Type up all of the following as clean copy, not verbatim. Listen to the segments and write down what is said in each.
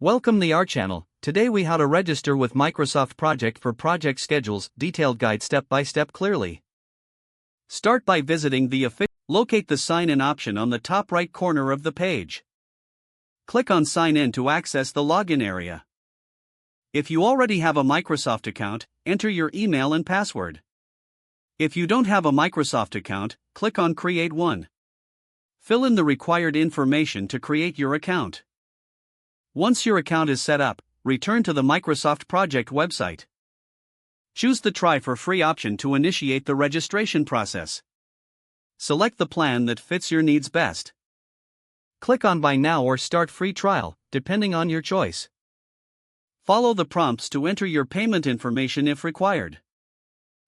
Welcome to our channel. Today we how to register with Microsoft Project for project schedules, detailed guide step by step clearly. Start by visiting the official. Locate the sign in option on the top right corner of the page. Click on sign in to access the login area. If you already have a Microsoft account, enter your email and password. If you don't have a Microsoft account, click on create one. Fill in the required information to create your account. Once your account is set up, return to the Microsoft Project website. Choose the Try for Free option to initiate the registration process. Select the plan that fits your needs best. Click on Buy Now or Start Free Trial, depending on your choice. Follow the prompts to enter your payment information if required.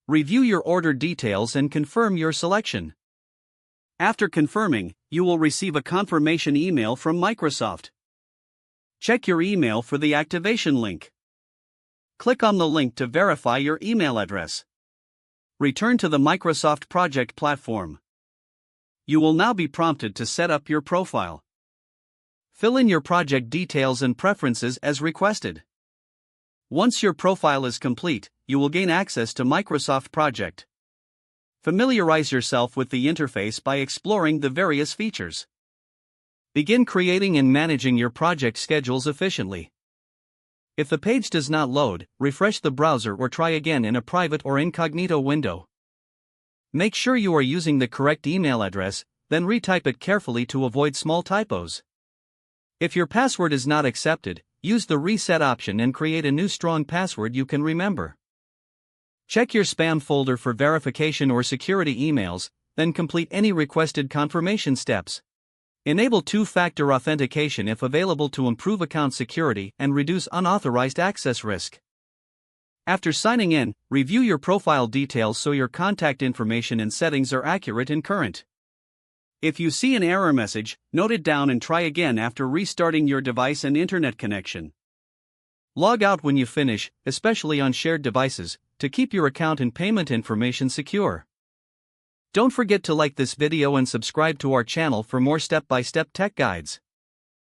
Review your order details and confirm your selection. After confirming, you will receive a confirmation email from Microsoft. Check your email for the activation link. Click on the link to verify your email address. Return to the Microsoft Project platform. You will now be prompted to set up your profile. Fill in your project details and preferences as requested. Once your profile is complete, you will gain access to Microsoft Project. Familiarize yourself with the interface by exploring the various features. Begin creating and managing your project schedules efficiently. If the page does not load, refresh the browser or try again in a private or incognito window. Make sure you are using the correct email address, then retype it carefully to avoid small typos. If your password is not accepted, use the reset option and create a new strong password you can remember. Check your spam folder for verification or security emails, then complete any requested confirmation steps. Enable two-factor authentication if available to improve account security and reduce unauthorized access risk. After signing in, review your profile details so your contact information and settings are accurate and current. If you see an error message, note it down and try again after restarting your device and internet connection. Log out when you finish, especially on shared devices, to keep your account and payment information secure. Don't forget to like this video and subscribe to our channel for more step-by-step tech guides.